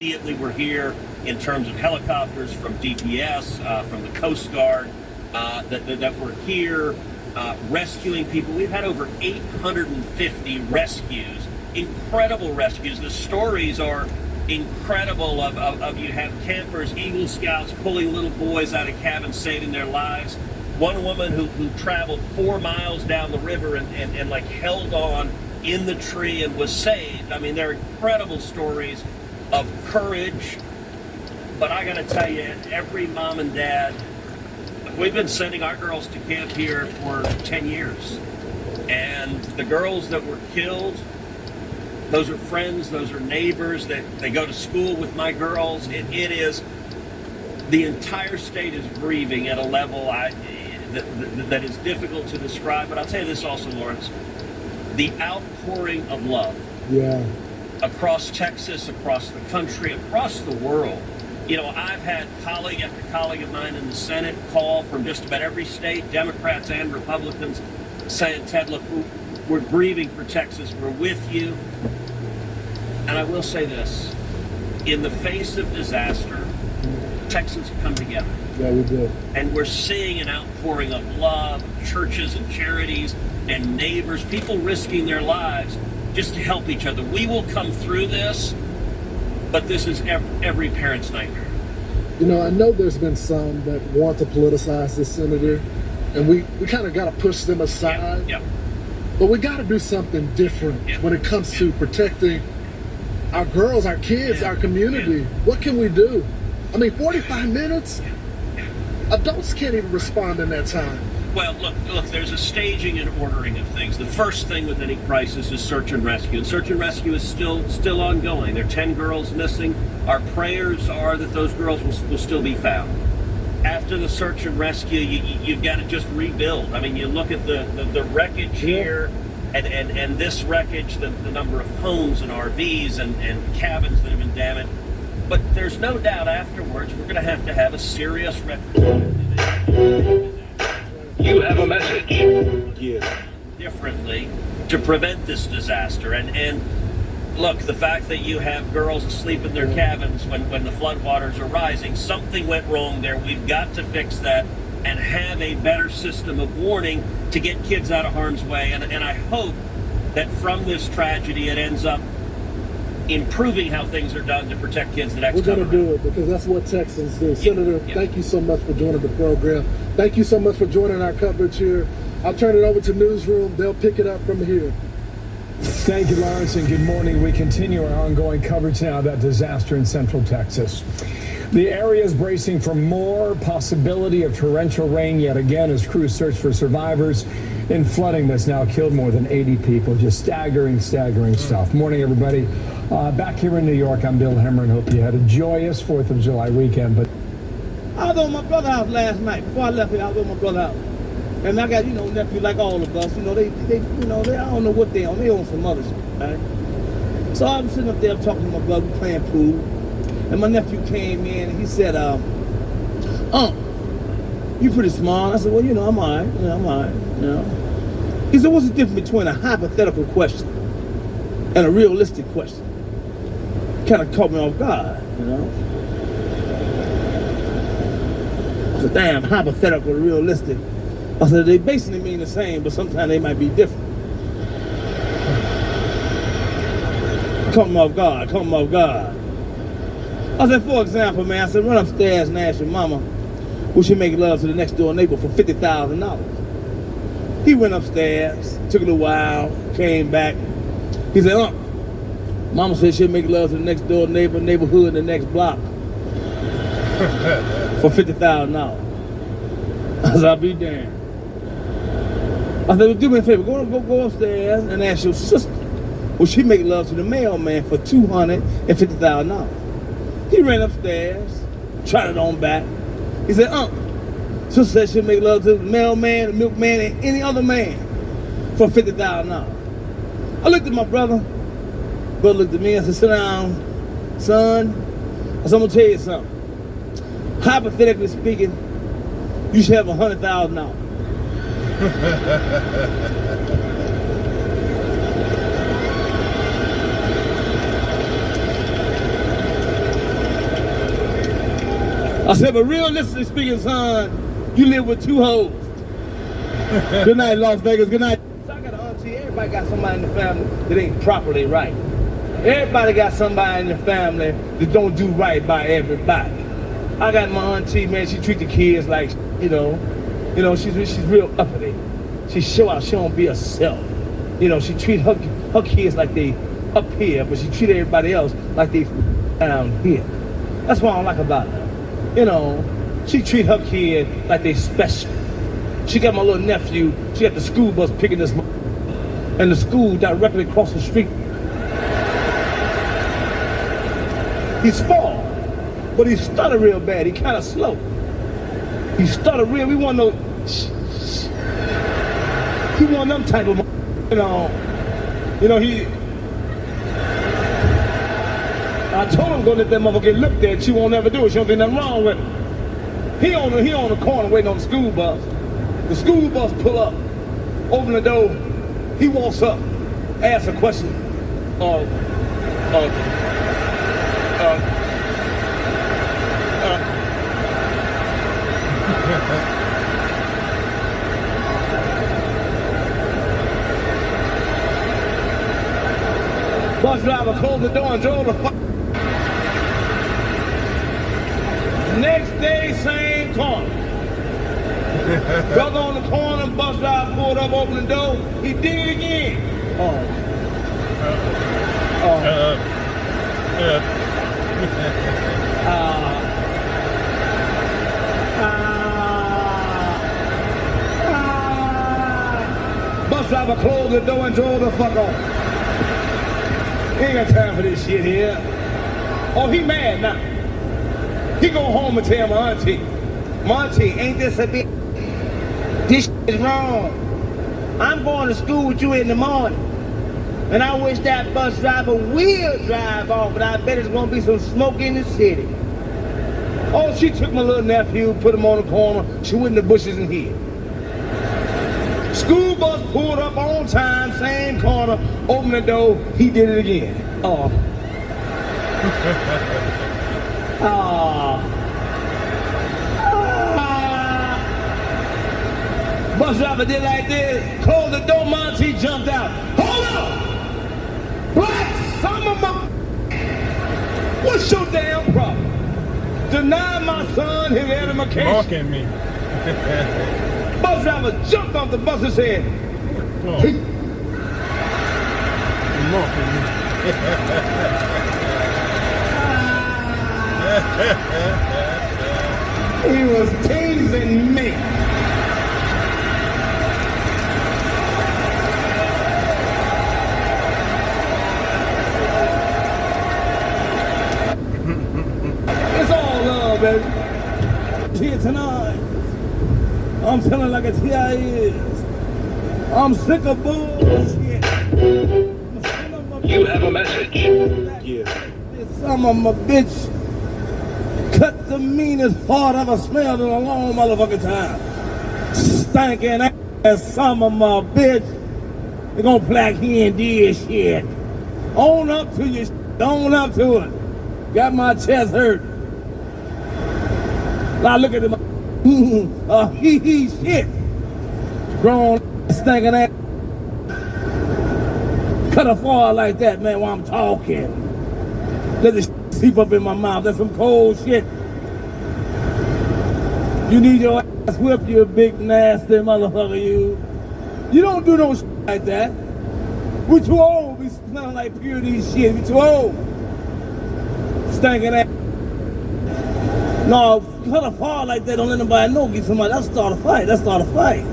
Immediately we're here in terms of helicopters from DPS, from the Coast Guard, that we're here rescuing people. We've had over 850 rescues, incredible rescues. The stories are incredible of you have campers, Eagle Scouts pulling little boys out of cabins, saving their lives. One woman who traveled 4 miles down the river and like held on in the tree and was saved. I mean, they're incredible stories of courage. But I gotta tell you, every mom and dad, we've been sending our girls to camp here for 10 years. And the girls that were killed, those are friends, those are neighbors, that they go to school with my girls. It is, the entire state is grieving at a level that is difficult to describe. But I'll tell you this also, Lawrence, the outpouring of love. Yeah. Across Texas, across the country, across the world. You know, I've had colleague after colleague of mine in the Senate call from just about every state, Democrats and Republicans, saying, Ted, look, we're grieving for Texas. We're with you. And I will say this, in the face of disaster, Texans come together. Yeah, we do. And we're seeing an outpouring of love, churches and charities and neighbors, people risking their lives just to help each other. We will come through this, but this is every parent's nightmare. You know, I know there's been some that want to politicize this, Senator, and we kind of got to push them aside. Yeah. But we got to do something different when it comes to protecting our girls, our kids, our community. What can we do? I mean, 45 minutes? Adults can't even respond in that time. Well, look, there's a staging and ordering of things. The first thing with any crisis is search and rescue. And search and rescue is still ongoing. There are 10 girls missing. Our prayers are that those girls will still be found. After the search and rescue, you've got to just rebuild. I mean, you look at the wreckage here, and this wreckage, the number of homes and RVs and cabins that have been damaged. But there's no doubt afterwards we're going to have a serious You have a message. Yeah. Differently to prevent this disaster. And look, the fact that you have girls asleep in their cabins when the floodwaters are rising, something went wrong there. We've got to fix that and have a better system of warning to get kids out of harm's way. And I hope that from this tragedy it ends up improving how things are done to protect kids the next time. We're going to do it because that's what Texans do. Senator, thank you so much for joining the program. Thank you so much for joining our coverage here. I'll turn it over to Newsroom. They'll pick it up from here. Thank you, Lawrence, and good morning. We continue our ongoing coverage now of that disaster in Central Texas. The area is bracing for more possibility of torrential rain yet again as crews search for survivors in flooding that's now killed more than 80 people. Just staggering stuff. Morning, everybody. Back here in New York, I'm Bill Hemmer, and hope you had a joyous 4th of July weekend. But I was on my brother's house last night. Before I left here, I was on my brother's house. And I got, nephew like all of us. They I don't know what they on. They on some other shit, right? So I'm sitting up there talking to my brother, playing pool. And my nephew came in and he said, you pretty smart. I said, well, I'm all right. I'm all right, He said, what's the difference between a hypothetical question and a realistic question? Kind of caught me off guard, I said, damn, hypothetical and realistic. I said, they basically mean the same, but sometimes they might be different. Caught me off guard. I said, for example, man, I said, run upstairs and ask your mama, will she make love to the next door neighbor for $50,000? He went upstairs, took a little while, came back. He said, mama said she'll make love to the next door neighborhood in the next block for $50,000. I said, I'll be damned. I said, well, do me a favor, go upstairs and ask your sister, will she make love to the mailman for $250,000? He ran upstairs, tried it on back. He said, sister said she'll make love to the mailman, the milkman, and any other man for $50,000. I looked at my brother. Brother looked at me and said, sit down, son. I said, I'm gonna tell you something. Hypothetically speaking, you should have $100,000. I said, but realistically speaking, son, you live with 2 hoes. Good night, Las Vegas. Good night. So I got an auntie. Everybody got somebody in the family that ain't properly right. Everybody got somebody in the family that don't do right by everybody. I got my auntie, man. She treat the kids like, she's real uppity. She show out. She don't be herself. She treat her kids like they up here, but she treat everybody else like they down here. That's what I don't like about her. She treat her kid like they special. She got my little nephew. She got the school bus picking this, and the school directly across the street. He's small, but he stutter real bad. He kind of slow. He stutter real. We want no. He want them type of, he. I told him go let that motherfucker get looked at. She won't never do it. She don't think nothing wrong with it. He on the corner waiting on the school bus. The school bus pull up, open the door. He walks up, asks a question. Bus driver closed the door and drove the fuck. Next day, same corner. Brother on the corner, bus driver pulled up, opened the door. He did it again. Bus driver closed the door and drove the fuck off. He ain't got time for this shit here. Oh, he mad now. He go home and tell my auntie, ain't this a bit? This shit is wrong. I'm going to school with you in the morning. And I wish that bus driver will drive off, but I bet it's gonna be some smoke in the city. Oh, she took my little nephew, put him on the corner, she went in the bushes and hid. School bus pulled up on time, same corner, opened the door, he did it again. Bus driver did like this, closed the door, Monty jumped out. Hold up! Black son of my... What's your damn problem? Deny my son his education. Look at me. Bus driver jumped off the bus and said, Look at me. he was teasing me. It's all love, baby. Here tonight. I'm feeling like it's here I is. I'm sick of bullshit. You have a message. Yeah. Some of my bitch cut the meanest fart I've ever smelled in a long motherfucking time. Stinking ass some of my bitch. They gonna black he and did shit. Own up to your shit. Own up to it. Got my chest hurt. Now look at him. He shit. Grown stinking ass. Cut a fart like that, man, while I'm talking. Let the shit seep up in my mouth. That's some cold shit. You need your ass whipped, you big nasty motherfucker, you. You don't do no shit like that. We too old. We smelling like purity shit. We too old. Stinking ass. No, cut a fart like that, don't let nobody know. Get somebody, that'll start a fight. That's start a fight.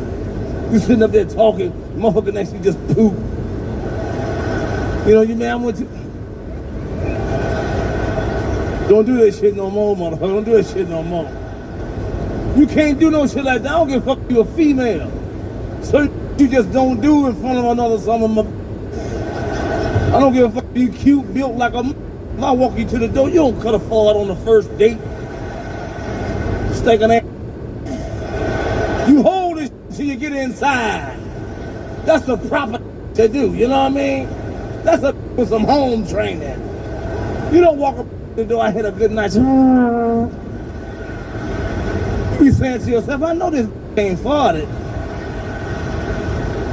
You sitting up there talking, the motherfucker next to you just poop. You man, I'm with you. Don't do that shit no more, motherfucker. Don't do that shit no more. You can't do no shit like that. I don't give a fuck if you're a female. So you just don't do in front of another some of my... I don't give a fuck if you cute, built like a... If I walk you to the door, you don't cut a fart on the first date. Stinking ass. You hold it till you get inside. That's the proper to do, you know what I mean? That's with some home training. You don't walk up the door, I hit a good night. be saying to yourself, I know this ain't farted.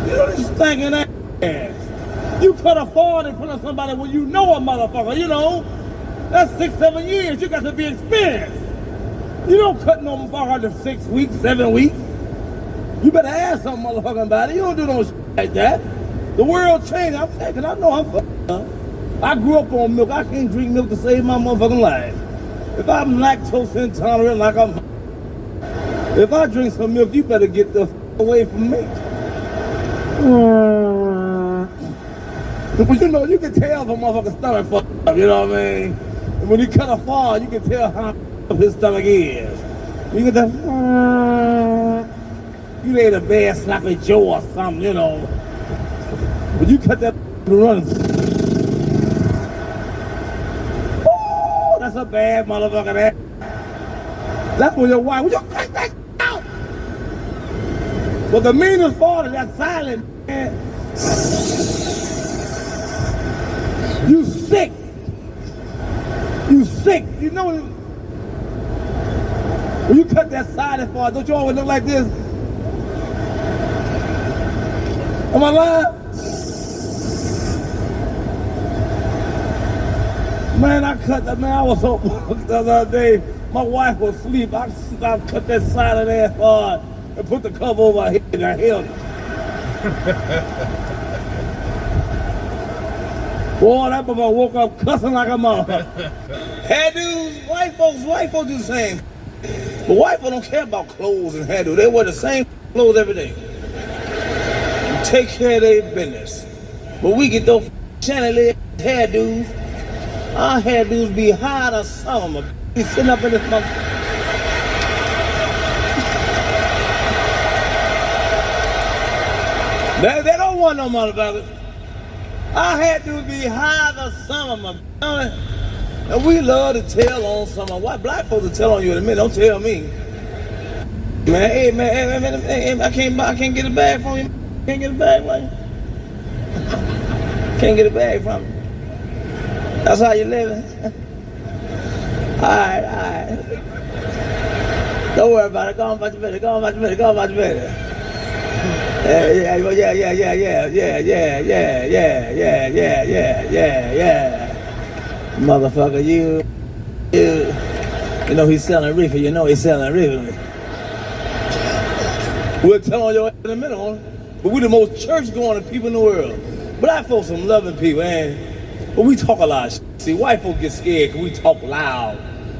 You know this stinking ass. You cut a fart in front of somebody when you know a motherfucker, you know. That's 6-7 years. You got to be experienced. You don't cut no motherfucker under 6 weeks, 7 weeks. You better ask some motherfucking about it. You don't do no shit like that. The world changed. I'm saying, I know I'm fucked up. I grew up on milk. I can't drink milk to save my motherfucking life. If I'm lactose intolerant like I'm, if I drink some milk, you better get the away from me. But you know, you can tell if a motherfucker's stomach fucked up, you know what I mean? And when you cut a fart, you can tell how up his stomach is. You get that, you ate a bad sloppy Joe or something, you know. But you cut that run. Oh, that's a bad motherfucker there. That's when your wife, would you cut that out? But the meanest part of that silent, man, you sick. You sick. You know, when you cut that side part, don't you always look like this? Am I lying? Man, I cut that, man, I was so fucked the other day. My wife was asleep. I cut that side of that part and put the cover over her head and I held it. Boy, that motherfucker woke up cussing like a motherfucker. Hairdos, white folks do the same. But white folks don't care about clothes and hairdo. They wear the same clothes every day. And take care of their business. But we get those shiny hairdos. Our hairdos be high to summer. Be sitting up in this motherfucker. They don't want no motherfuckers. Our hairdos be high the summer, and we love to tell on someone. White black folks will tell on you in a minute. Don't tell me, man. Hey, man, I can't get a bag from you. Can't get a bag from you. Can't get a bag from you. That's how you living. All right. Don't worry about it. Go on about your business. Yeah. Motherfucker, you know he's selling reefer. You know he's selling reefer. We'll tell on your ass in a minute, huh? But we're the most church-going people in the world. Black folks some loving people, man. But we talk a lot of shit. See, white folks get scared because we talk loud.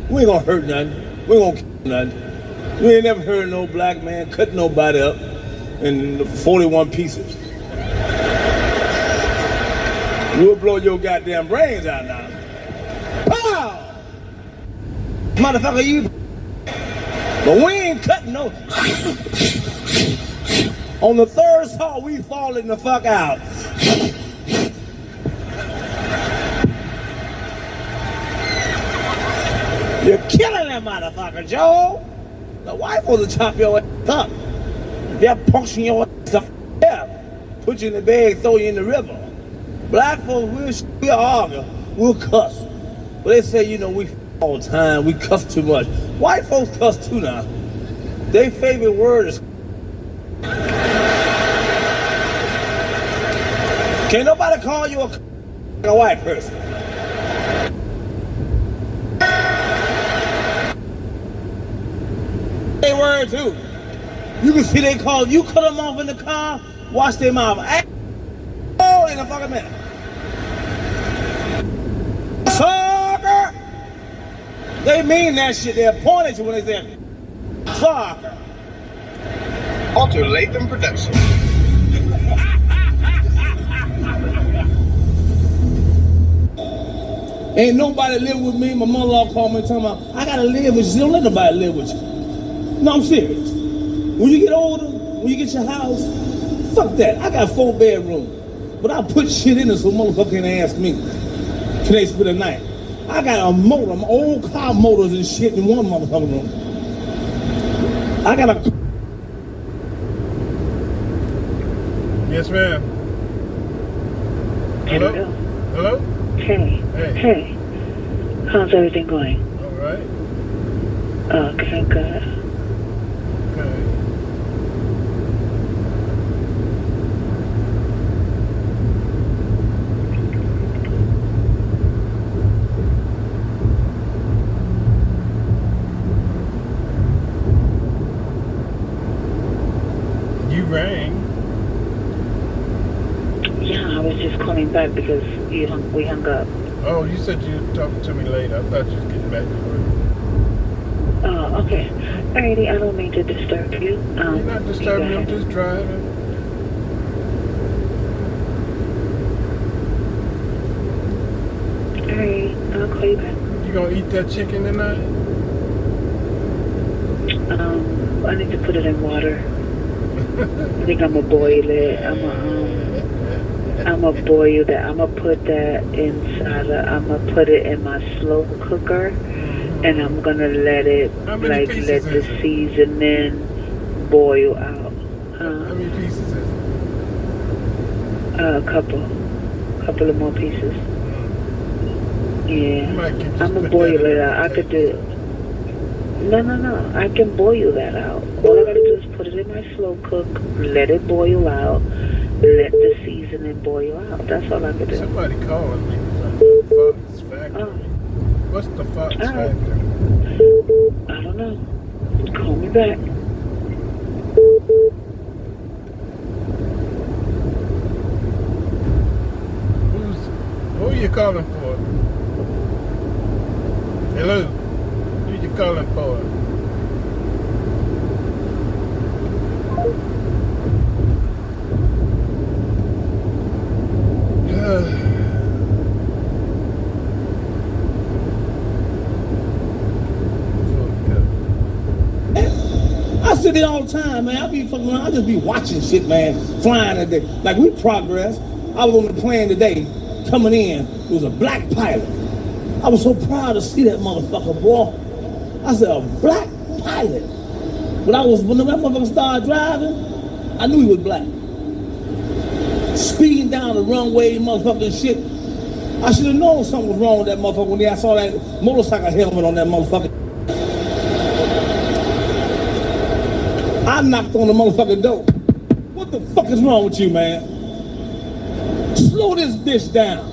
We ain't gonna hurt nothing. We ain't gonna kill nothing. We ain't never heard no black man cut nobody up in 41 pieces. We'll blow your goddamn brains out now. Pow! Motherfucker, you. But we ain't cutting no. On the third saw, we falling the fuck out. You're killing that motherfucker, Joe. The wife will chop your ass up. They'll punch your ass up. Yeah. Put you in the bag, throw you in the river. Black folks, we'll argue, we'll cuss. But they say, you know, we all the time, we cuss too much. White folks cuss too now. Their favorite word is. Can't nobody call you a white person. They word too. You can see they call you, cut them off in the car, watch their mouth. Oh, in a fucking minute. Sucker! They mean that shit. They're pointing at you when they say sucker. Alter Latham Production. Ain't nobody live with me. My mother-in-law called me talking about, I gotta live with you. She don't let nobody live with you. No, I'm serious. When you get older, when you get your house, fuck that. I got 4 bedrooms. But I put shit in it so motherfucker can ask me, can they spend the night? I got a motor, my old car motors and shit in one motherfucking room. I got a... Yes, ma'am. Hello? Hello? Hey. Hey. How's everything going? All right. Okay, good. Okay. You rang. Yeah, I was just calling back because we hung up. Oh, you said you'd talk to me later. I thought you was getting back to work. Oh, okay. Alrighty, I don't mean to disturb you. You're not disturbing me, I'm just driving. Alright, I'll call you back. You gonna eat that chicken tonight? I need to put it in water. I think I'm gonna boil it. I'm gonna boil that. I'm gonna put that inside. I'm gonna put it in my slow cooker, and I'm gonna let it How many pieces let the is it? seasoning boil out. How many pieces is it? A couple of more pieces. Yeah, I'm gonna boil it out. I could do. No. I can boil that out. All I gotta do is put it in my slow cook, let it boil out, let the seasoning boil out. That's all I could do. Somebody calling me from the Fox Factory. Oh. What's the Fox All right. Factory? I don't know. Call me back. Who are you calling for? Hello? Who are you calling for? I sit there all the time, man. I be fucking around. I just be watching shit, man. Flying today. Like we progress. I was on the plane today, coming in. It was a black pilot. I was so proud to see that motherfucker, boy. I said, a black pilot. When that motherfucker started driving, I knew he was black. Speeding down the runway, motherfucking shit. I should have known something was wrong with that motherfucker when I saw that motorcycle helmet on that motherfucker. I knocked on the motherfucking door. What the fuck is wrong with you, man? Slow this bitch down.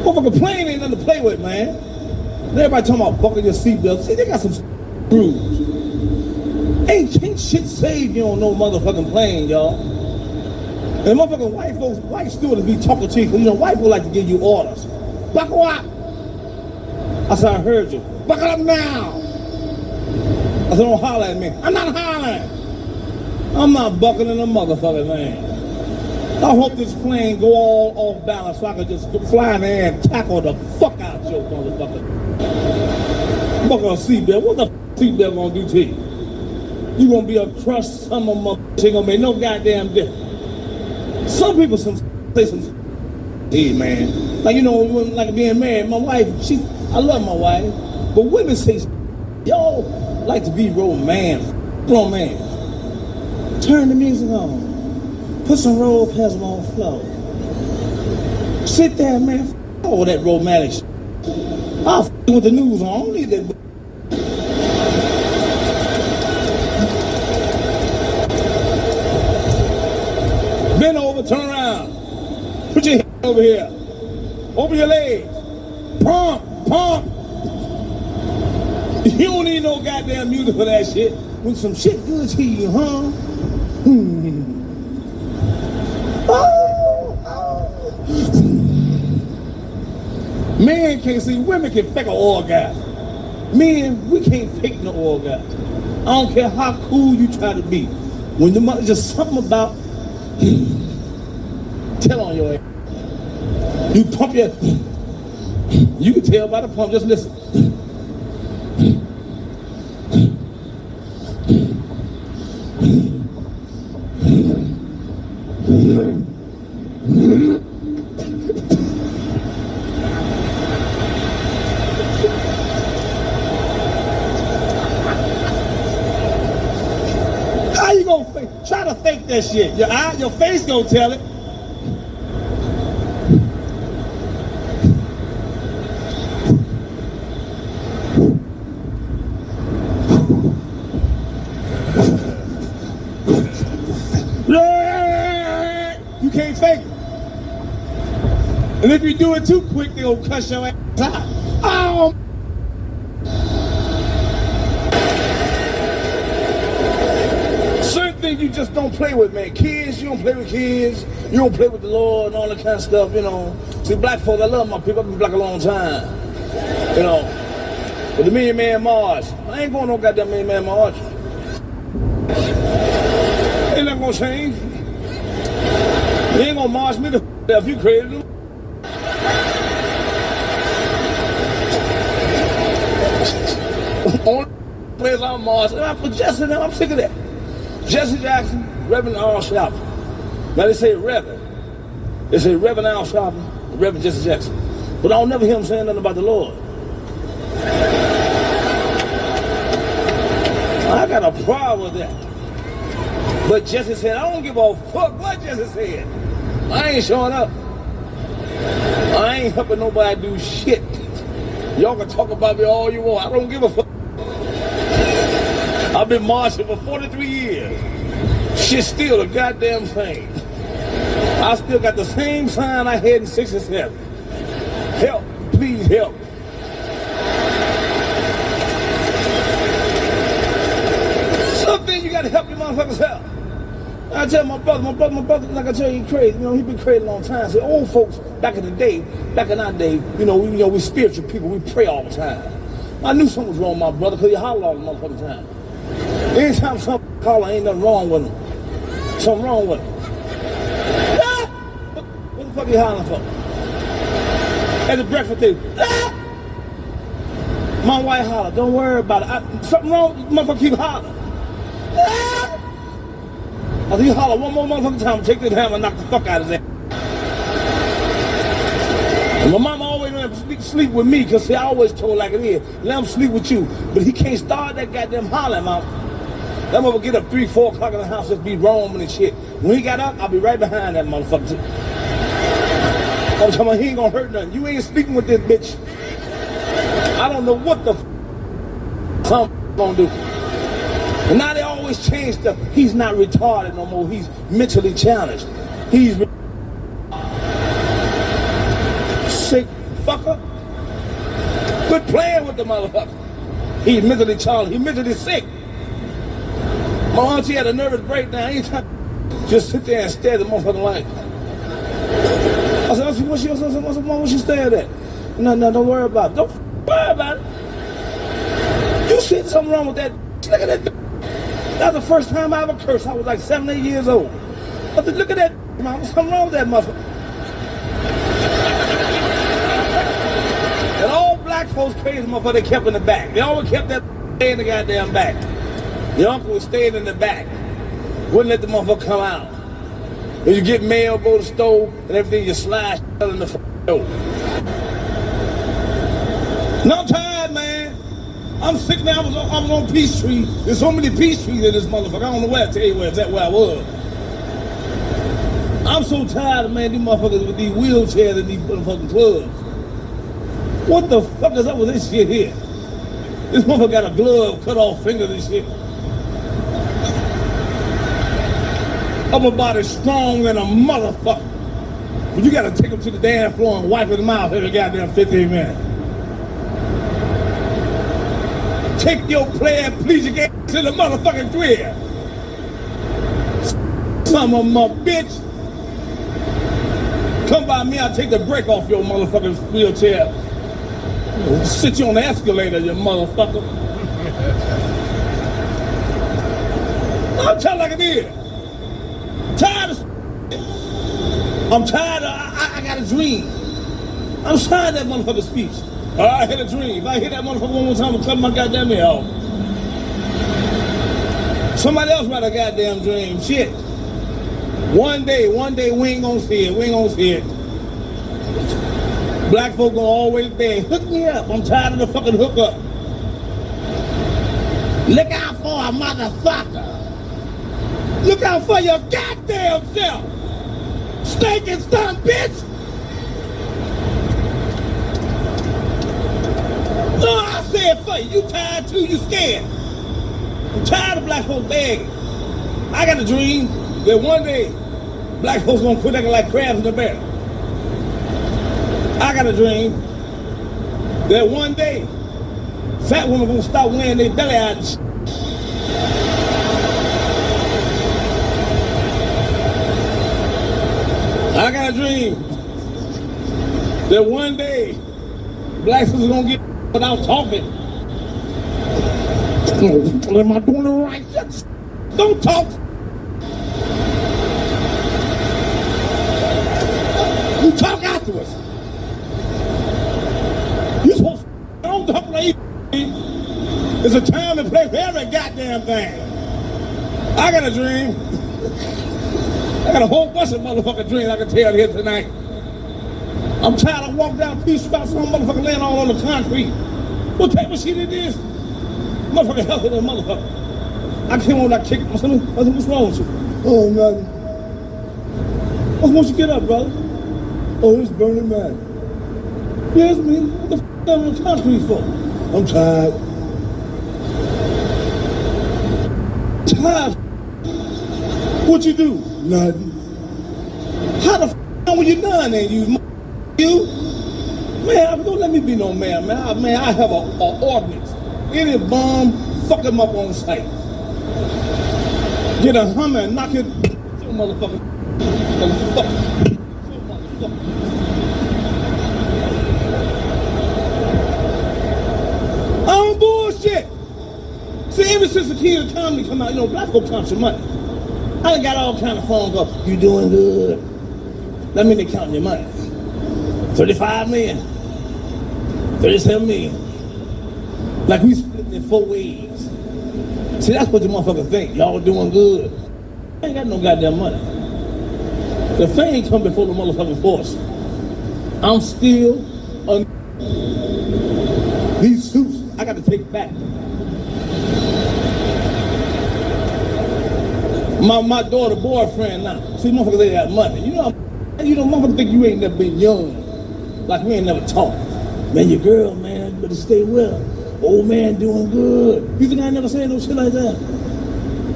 Motherfucking plane ain't nothing to play with, man. And everybody talking about buckle your seatbelt. See, they got some screws. Ain't shit saved you on no motherfucking plane, y'all. And motherfucking white stewards be talking to you, because you know white folks like to give you orders. Buckle up. I said, I heard you. Buckle up now. I said, don't holler at me. I'm not hollering. I'm not buckling a motherfucker, man. I hope this plane go all off balance so I can just fly in the air and tackle the fuck out your motherfucker. Buckle a seatbelt. What the seatbelt gonna do to you? You gonna be a crushed summer motherfucker. Ain't gonna make no goddamn difference. Some people say some hey, man. Like, you know, like being married, my wife, I love my wife, but women say, y'all like to be romance. Turn the music on. Put some roll pedals on the floor. Sit there, man. All that romantic shit. I'll with the news on. I don't need that. Bend over, turn around. Put your head over here. Open your legs. Pump. You don't need no goddamn music for that shit. When some shit good to you, huh? Men can't see, women can fake an orgasm. Men, we can't fake no orgasm. I don't care how cool you try to be. When the mother, just something about tell on your ass. You pump your, you can tell by the pump, just listen. How you gonna try to fake that shit? Your face gonna tell it. if you do it too quick, they'll cuss your ass out. Oh. Certain things you just don't play with, man. Kids, you don't play with kids. You don't play with the Lord and all that kind of stuff, you know. See, black folks, I love my people. I've been black a long time, you know. But the Million Man March, I ain't going no goddamn Million Man March. Ain't nothing gonna change. You ain't gonna march me the if you created them. Only place I'm marching, I'm for Jesse now, I'm sick of that. Jesse Jackson, Reverend Al Sharpton. Now they say Reverend. They say Reverend Al Sharpton, Reverend Jesse Jackson. But I don't never hear him saying nothing about the Lord. I got a problem with that. But Jesse said, I don't give a fuck what Jesse said. I ain't showing up. I ain't helping nobody do shit. Y'all can talk about me all you want. I don't give a fuck. I've been marching for 43 years. Shit's still the goddamn same. I still got the same sign I had in 67. Help, please help. Something you gotta help your motherfuckers out. I tell my brother, like I tell you, he crazy. You know, he been crazy a long time. So old folks, back in the day, back in our day, we spiritual people, we pray all the time. I knew something was wrong with my brother because he hollered all the motherfucking time. Anytime something holler, ain't nothing wrong with him. Something wrong with him. Ah! What the fuck you hollering for? At the breakfast table. Ah! My wife hollered, don't worry about it. Something wrong, motherfucker keep hollering. Ah! I think you holler one more motherfucking time, take this hammer and knock the fuck out of his ass. And my mama always let him sleep with me, because see, I always told like it is, let him sleep with you. But he can't start that goddamn hollering, mama. That motherfucker get up 3, 4 o'clock in the house, just be roaming and shit. When he got up, I'll be right behind that motherfucker. I'm talking about he ain't gonna hurt nothing. You ain't sleeping with this bitch. I don't know what the some gonna do. And now they always change stuff. He's not retarded no more. He's mentally challenged. He's sick fucker. Quit playing with the motherfucker. He's mentally challenged. He's mentally sick. My auntie had a nervous breakdown. Anytime, just sit there and stare at the motherfucking light. I said, what's she staring at? No, don't worry about it. Don't worry about it. You see something wrong with that? Look at that. That was the first time I ever cursed. I was like 7, 8 years old. I said, look at that. Man, what's something wrong with that motherfucker? And all black folks crazy motherfucker, they kept in the back. They always kept that in the goddamn back. The uncle was staying in the back. Wouldn't let the motherfucker come out. When you get mail, go to the store, and everything, you slide in the door. No, I'm tired, man. I'm sick now. I was on Peachtree. There's so many peach trees in this motherfucker. I don't know where I tell you where I was. I'm so tired of, man, these motherfuckers with these wheelchairs and these motherfucking clubs. What the fuck is up with this shit here? This motherfucker got a glove, cut off fingers and shit. Upper body strong and a motherfucker. But you gotta take him to the damn floor and wipe his mouth every goddamn 15 minutes. Take your player, please, you get to the motherfucking crib. Some of my bitch. Come by me, I'll take the brake off your motherfucking wheelchair. Sit you on the escalator, you motherfucker. I'm telling like it is. Tired of I'm tired of, I got a dream. I'm tired of that motherfucking speech. I had a dream. If I hear that motherfucker one more time, I'll cut my goddamn ear off. Somebody else write a goddamn dream. Shit. One day, we ain't gonna see it. Black folk gonna always beg, hook me up. I'm tired of the fucking hookup. Look out for a motherfucker. Look out for your goddamn self. Stinking son, bitch. No, I said for you. You tired too, you scared. I'm tired of black folks begging. I got a dream that one day black folks gonna quit acting like crabs in the barrel. I got a dream that one day fat women gonna stop wearing their belly out and shit. I got a dream that one day black sisters gonna get without talking. Am I doing it right? Don't talk. You talk afterwards. You supposed to don't talk like there's a time and place for every goddamn thing. I got a dream. I got a whole bunch of motherfucking dreams I can tell here tonight. I'm tired of walking down Peace Spot, some motherfucker laying all on the concrete. What type of shit it is? Motherfucker healthy than a motherfucker. I came on that kick. I said, what's wrong with you? Oh, nothing. Why don't you get up, brother? Oh, it's burning man. Yes, man. What the f*** am I on the concrete for? I'm tired. Tired? What you do? Nothing. How the f*** know when you're done then, you? Man, don't let me be no man, man. I have a ordinance. Any bomb, fuck him up on sight. Get a Hummer and knock it. Motherfucker. I don't bullshit. See, ever since the King of Comedy come out, black folk count your money. I done got all kind of phone calls. You doing good? That mean they counting your money. 35 million. 37 million. Like we split in 4 ways. See, that's what the motherfuckers think. Y'all doing good. I ain't got no goddamn money. The fame come before the motherfucking force. I'm still on these suits. I got to take back. My daughter boyfriend now. See, motherfuckers they got money. You know, motherfuckers think you ain't never been young. Like we ain't never talked. Man, your girl, man, you better stay with her. Old man doing good. You think I ain't never said no shit like that?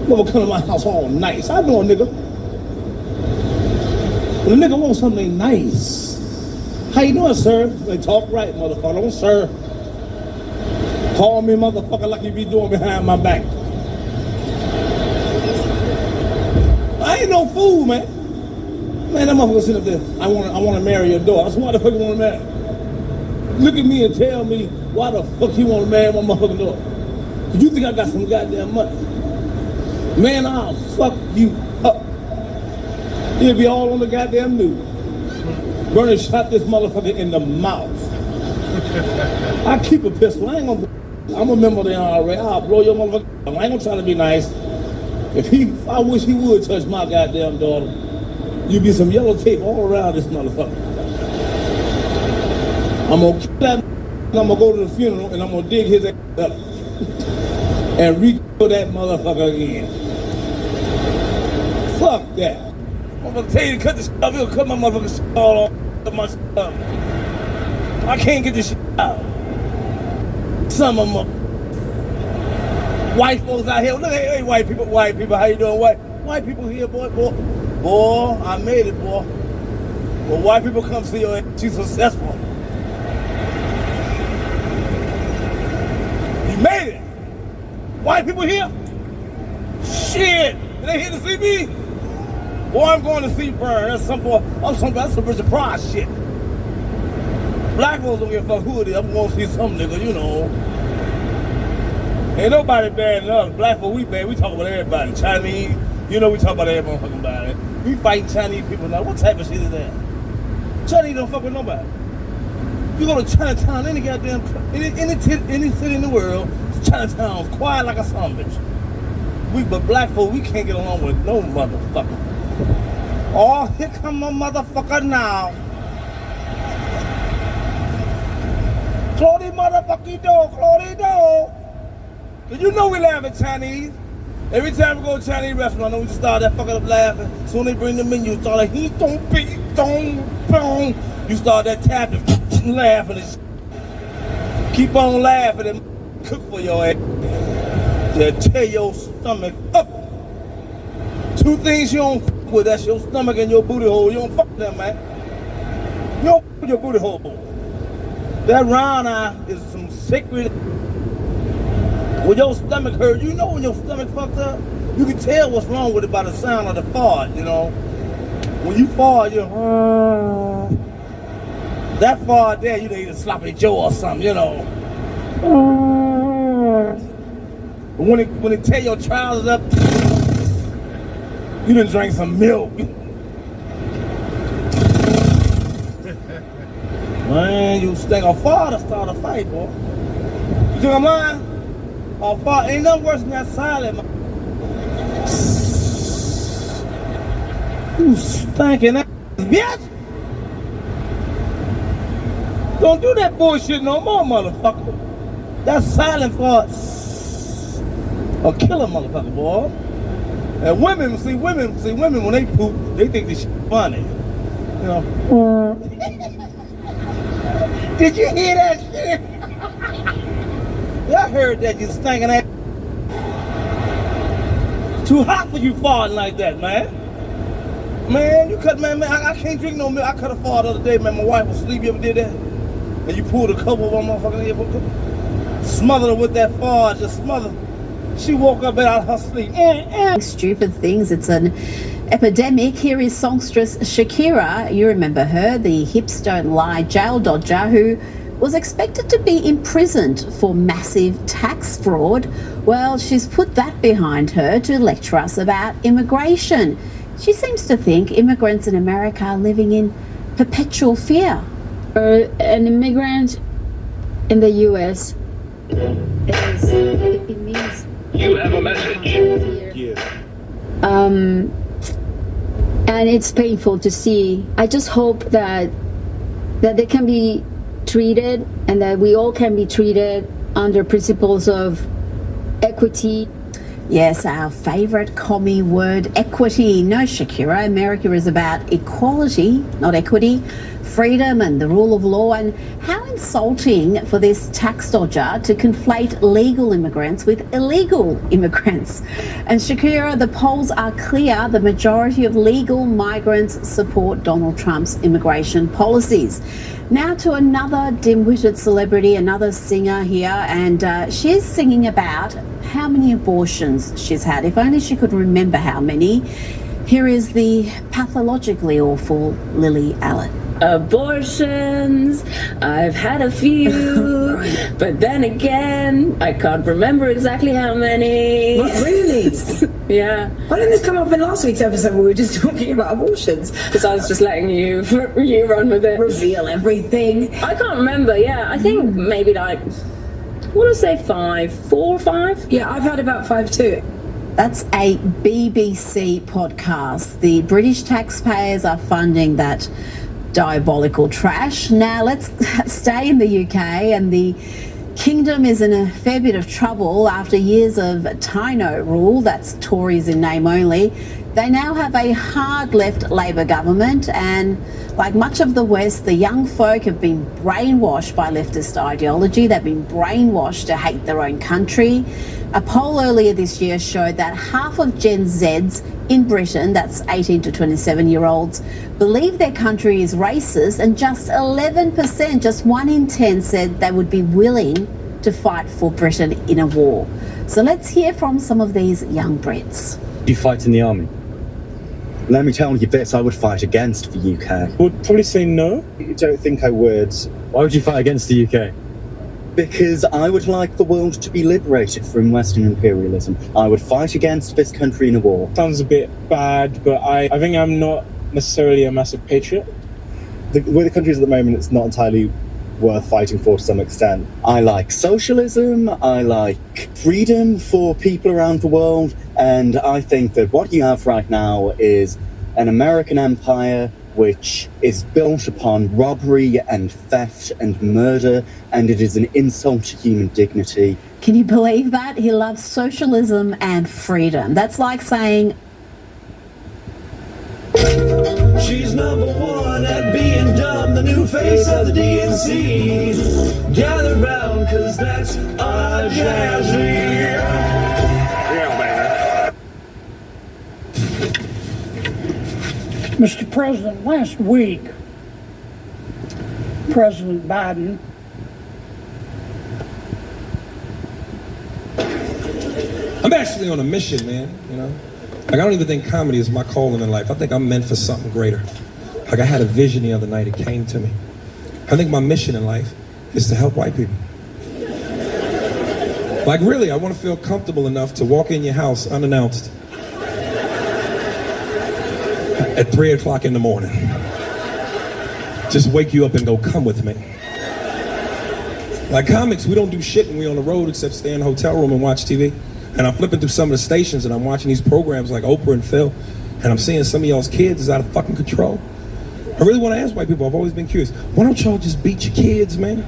Mother come to my house all nice. I know a nigga. When a nigga wants something nice. How you doing, sir? They talk right, motherfucker. Don't sir. Call me motherfucker like you be doing behind my back. I ain't no fool, man. Man, that motherfucker sitting up there. I want to marry your daughter. I said, why the fuck you want to marry? Look at me and tell me why the fuck you want to marry my motherfucking daughter. Cause you think I got some goddamn money. Man, I'll fuck you up. It'll be all on the goddamn news. Bernie shot this motherfucker in the mouth. I keep a pistol. I'm a member of the NRA. I'll blow your motherfucker. I ain't gonna try to be nice. I wish he would touch my goddamn daughter. You'd be some yellow tape all around this motherfucker. I'm gonna kill that. I'm gonna go to the funeral and I'm gonna dig his ass up and re-kill that motherfucker again. Fuck that. I'm gonna tell you to cut this shit off. He'll cut my motherfucking shit all off. My shit up. I can't get this shit out. Some of them white folks out here. Look, hey, white people, how you doing, white people here, boy, I made it, boy. Well, white people come see your ass. She's successful. You made it. White people here? Shit. They here to see me? Boy, I'm going to see Burn. That's some Richard Pryor shit. Black folks don't give a fuck who it is. I'm going to see some nigga, you know. Ain't nobody bad enough. Black folk, we bad. We talk about everybody. Chinese, you know we talk about every motherfucking body. We fighting Chinese people now. What type of shit is that? Chinese don't fuck with nobody. You go to Chinatown, any goddamn, any city in the world, Chinatown's quiet like a son of a bitch. But black folk, we can't get along with no motherfucker. Oh, here come a motherfucker now. Claudie motherfucking dog, Claudie dog. Cause you know we laugh at Chinese. Every time we go to a Chinese restaurant, we just start that fucking up laughing. Soon they bring the menu, you start like he don't be don't. You start that tapping, laughing and keep on laughing and cook for your ass. They'll tear your stomach up. Two things you don't fuck with, that's your stomach and your booty hole. You don't fuck with them, man. You don't your booty hole. That round eye is some sacred. When your stomach hurt, you know when your stomach fucked up, you can tell what's wrong with it by the sound of the fart, you know. When you fart, that fart there, you need a sloppy Joe or something, you know. But when it tear your trousers up, you done drank some milk. Man, you think a fart to start a fight, boy. You think I'm lying? A fart ain't nothing worse than that silent, man. You stinking ass, bitch! Don't do that bullshit no more, motherfucker. That silent fart a killer, motherfucker, boy. And women, when they poop, they think this shit funny. You know. Did you hear that shit? Yeah, I heard that, you stinking ass. Too hot for you farting like that, man. Man, you cut, man, I can't drink no milk. I cut a fart the other day, man. My wife was asleep. You ever did that? And you pulled a couple of them motherfuckers here, smothered her with that fart, just smothered. She woke up out of her sleep. Stupid things. It's an epidemic. Here is songstress Shakira. You remember her, the hips don't lie jail dodger who was expected to be imprisoned for massive tax fraud. Well, she's put that behind her to lecture us about immigration. She seems to think immigrants in America are living in perpetual fear. An immigrant in the U.S. it means you have a message. And it's painful to see. I just hope that they can be treated and that we all can be treated under principles of equity. Yes, our favourite commie word, equity. No, Shakira, America is about equality, not equity, freedom and the rule of law. And how insulting for this tax dodger to conflate legal immigrants with illegal immigrants. And Shakira, the polls are clear. The majority of legal migrants support Donald Trump's immigration policies. Now to another dim-witted celebrity, another singer here, and she's singing about how many abortions she's had. If only she could remember how many. Here is the pathologically awful Lily Allen. Abortions, I've had a few, but then again, I can't remember exactly how many. What, really? Yeah. Why didn't this come up in last week's episode when we were just talking about abortions? Because I was just letting you run with it. Reveal everything. I can't remember, yeah. I think maybe like, I want to say 4 or 5. Yeah, I've had about 5 too. That's a BBC podcast. The British taxpayers are funding that diabolical trash. Now let's stay in the UK, and the Kingdom is in a fair bit of trouble after years of Tyno rule. That's Tories in name only. They now have a hard left Labor government, and like much of the West, the young folk have been brainwashed by leftist ideology. They've been brainwashed to hate their own country. A poll earlier this year showed that half of Gen Zs in Britain, that's 18 to 27-year-olds, believe their country is racist, and just 11%, just 1 in 10, said they would be willing to fight for Britain in a war. So let's hear from some of these young Brits. Do you fight in the army? Let me tell you this, I would fight against the UK. I would probably say no. You don't think I would? Why would you fight against the UK? Because I would like the world to be liberated from Western imperialism. I would fight against this country in a war. Sounds a bit bad, but I think I'm not necessarily a massive patriot. With the countries at the moment, it's not entirely worth fighting for to some extent. I like socialism, I like freedom for people around the world, and I think that what you have right now is an American empire which is built upon robbery and theft and murder, and it is an insult to human dignity. Can you believe that? He loves socialism and freedom. That's like saying, she's number one at being dumb, the new face of the DNC. Gather round, cause that's our Jazzy. Mr. President, last week President Biden. I'm actually on a mission, man, you know? Like, I don't even think comedy is my calling in life. I think I'm meant for something greater. Like, I had a vision the other night, it came to me. I think my mission in life is to help white people. Like, really, I want to feel comfortable enough to walk in your house unannounced at 3 o'clock in the morning. Just wake you up and go, come with me. Like comics, we don't do shit when we're on the road except stay in a hotel room and watch TV. And I'm flipping through some of the stations and I'm watching these programs like Oprah and Phil, and I'm seeing some of y'all's kids is out of fucking control. I really want to ask white people, I've always been curious, why don't y'all just beat your kids, man?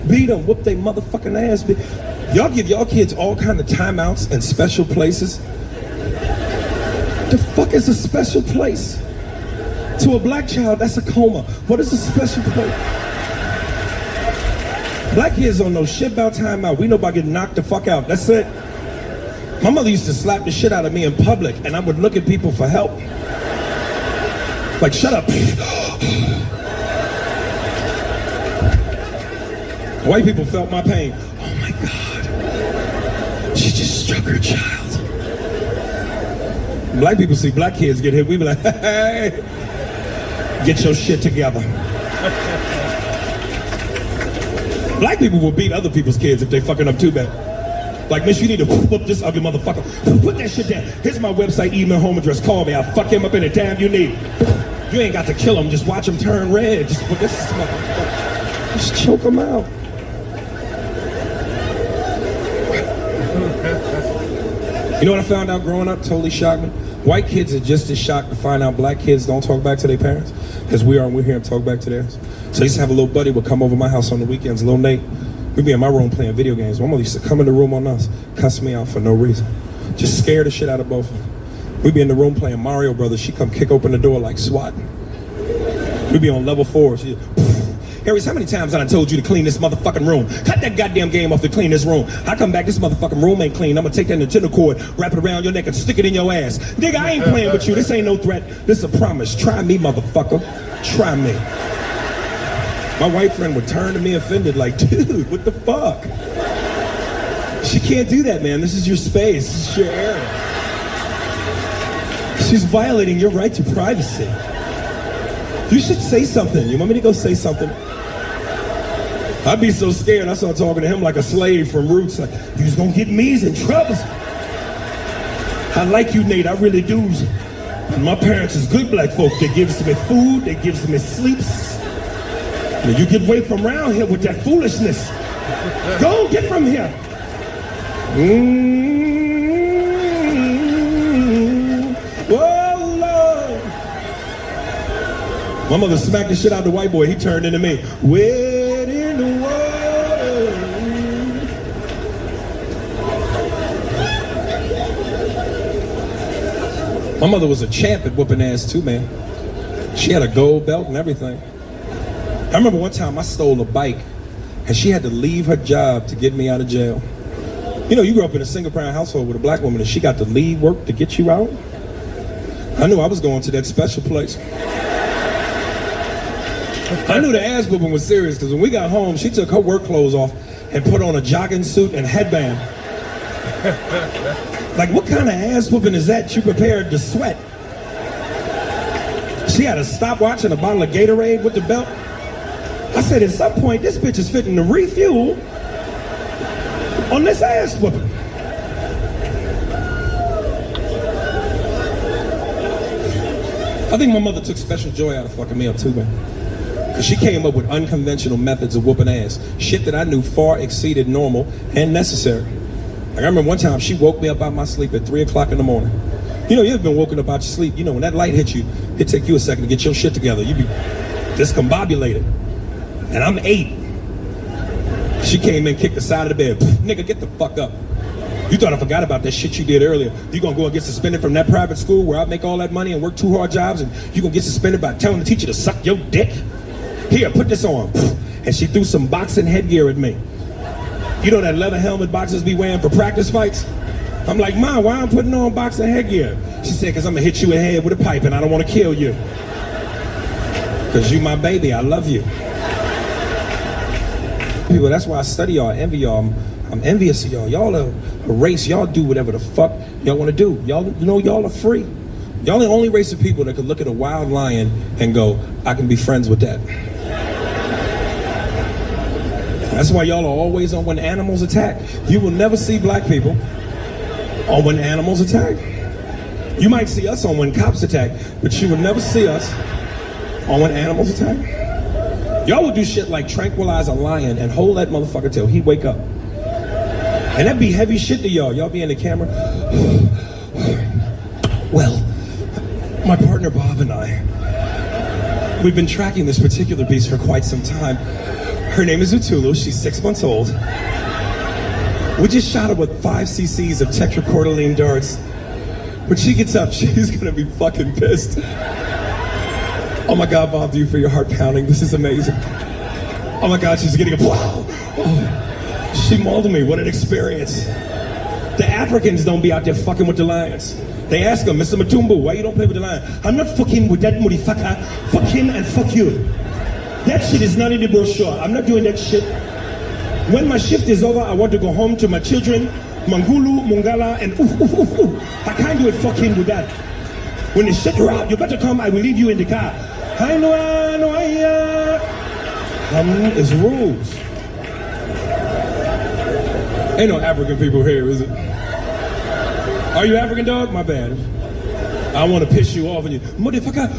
Beat them, whoop they motherfucking ass. Y'all give y'all kids all kind of timeouts and special places. The fuck is a special place? To a black child, that's a coma. What is a special place? Black kids don't know shit about timeout. We know about getting knocked the fuck out. That's it. My mother used to slap the shit out of me in public, and I would look at people for help. Like, shut up. White people felt my pain. Oh my God. She just struck her child. Black people see black kids get hit, we be like, hey, get your shit together. Black people will beat other people's kids if they fucking up too bad. Like, miss, you need to whoop this ugly motherfucker. Put that shit down. Here's my website, email, home address. Call me. I'll fuck him up any time you need. You ain't got to kill him. Just watch him turn red. Just put this motherfucker. Just choke him out. You know what I found out growing up? Totally shocked me. White kids are just as shocked to find out black kids don't talk back to their parents as we are when we hear them talk back to theirs. So I used to have a little buddy would come over my house on the weekends, little Nate. We'd be in my room playing video games. My mother used to come in the room on us, cuss me out for no reason. Just scare the shit out of both of them. We'd be in the room playing Mario Brothers. She'd come kick open the door like SWAT. We'd be on level 4. She'd, Harris, how many times I told you to clean this motherfucking room? Cut that goddamn game off to clean this room. I come back, this motherfucking room ain't clean. I'm gonna take that Nintendo cord, wrap it around your neck, and stick it in your ass. Nigga, I ain't playing with you. This ain't no threat. This is a promise. Try me, motherfucker. Try me. My white friend would turn to me offended like, dude, what the fuck? She can't do that, man. This is your space. This is your area. She's violating your right to privacy. You should say something. You want me to go say something? I'd be so scared. I started talking to him like a slave from Roots. Like, he was gonna get me's in trouble. I like you, Nate. I really do. And my parents is good black folk. They gives me food. They gives me sleeps. Now you get away from around here with that foolishness. Go get from here. Oh, Lord. My mother smacked the shit out of the white boy. He turned into me. Wet in the water. My mother was a champ at whooping ass too, man. She had a gold belt and everything. I remember one time I stole a bike and she had to leave her job to get me out of jail. You know, you grew up in a single parent household with a black woman and she got to leave work to get you out. I knew I was going to that special place. I knew the ass whooping was serious because when we got home, she took her work clothes off and put on a jogging suit and headband. Like, what kind of ass whooping is that you prepared to sweat? She had a stopwatch and a bottle of Gatorade with the belt. I said, at some point, this bitch is fitting to refuel on this ass whooping. I think my mother took special joy out of fucking me up too, man. Because she came up with unconventional methods of whooping ass. Shit that I knew far exceeded normal and necessary. Like, I remember one time she woke me up out of my sleep at 3 o'clock in the morning. You know, you've been woken up out your sleep. You know, when that light hits you, it take you a second to get your shit together. You be discombobulated. And I'm 8. She came in, kicked the side of the bed. Nigga, get the fuck up. You thought I forgot about that shit you did earlier. You gonna go and get suspended from that private school where I make all that money and work 2 hard jobs, and you gonna get suspended by telling the teacher to suck your dick? Here, put this on. And she threw some boxing headgear at me. You know that leather helmet boxers be wearing for practice fights? I'm like, Ma, why I'm putting on boxing headgear? She said, because I'm gonna hit you in the head with a pipe and I don't wanna kill you. Because you my baby, I love you. People, that's why I study y'all, I envy y'all. I'm envious of y'all. Y'all are a race. Y'all do whatever the fuck y'all want to do. Y'all, you know, y'all are free. Y'all the only race of people that could look at a wild lion and go, I can be friends with that. That's why y'all are always on when animals attack. You will never see black people on when animals attack. You might see us on when cops attack, but you will never see us on when animals attack. Y'all would do shit like tranquilize a lion and hold that motherfucker till he wake up. And that'd be heavy shit to y'all. Y'all be in the camera. Well, my partner Bob and I, we've been tracking this particular beast for quite some time. Her name is Utulu. She's 6 months old. We just shot her with 5 cc's of tetracordyline darts. When she gets up, she's gonna be fucking pissed. Oh my God, Bob, you for your heart pounding. This is amazing. Oh my God, she's getting a wow. Oh. She mauled me, what an experience. The Africans don't be out there fucking with the lions. They ask him, Mr. Matumbo, why you don't play with the lion? I'm not fucking with that motherfucker. Fuck him and fuck you. That shit is not in the brochure. I'm not doing that shit. When my shift is over, I want to go home to my children, Mangulu, Mungala, and I can't do it fucking with that. When they shut you out, you better come, I will leave you in the car. Is rules. Ain't no African people here, is it? Are you African, dog? My bad. I want to piss you off and you, motherfucker.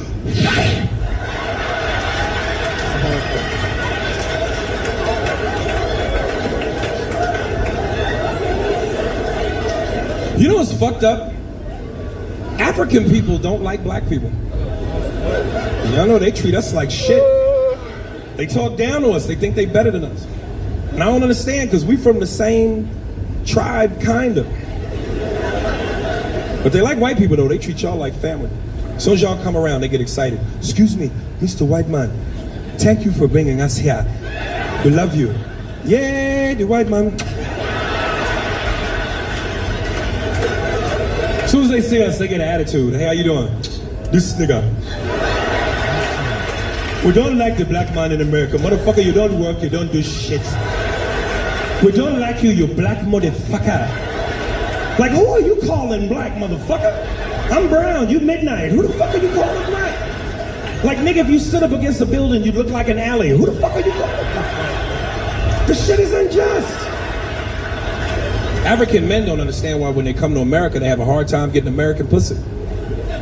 You know what's fucked up? African people don't like black people. Y'all know they treat us like shit. They talk down to us. They think they better than us. And I don't understand because we from the same tribe, kind of. But they like white people though. They treat y'all like family. As soon as y'all come around, they get excited. Excuse me, Mr. White Man. Thank you for bringing us here. We love you. Yay, the white man. As soon as they see us, they get an attitude. Hey, how you doing? This nigga. We don't like the black man in America. Motherfucker, you don't work, you don't do shit. We don't like you, you black motherfucker. Like, who are you calling black, motherfucker? I'm brown, you midnight. Who the fuck are you calling black? Like, nigga, if you stood up against a building, you'd look like an alley. Who the fuck are you calling black? The shit is unjust. African men don't understand why when they come to America, they have a hard time getting American pussy.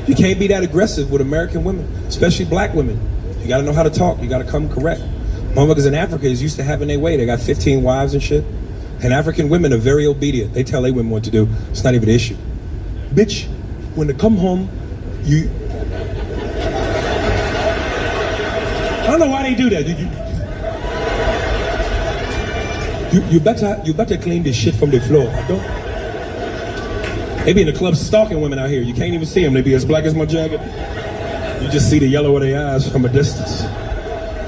You can't be that aggressive with American women, especially black women. You gotta know how to talk, you gotta come correct. Motherfuckers in Africa is used to having their way. They got 15 wives and shit. And African women are very obedient. They tell their women what to do. It's not even an issue. Bitch, when they come home, you... I don't know why they do that. You better clean this shit from the floor. I don't... They be in the club stalking women out here. You can't even see them. They be as black as my jacket. You just see the yellow of their eyes from a distance.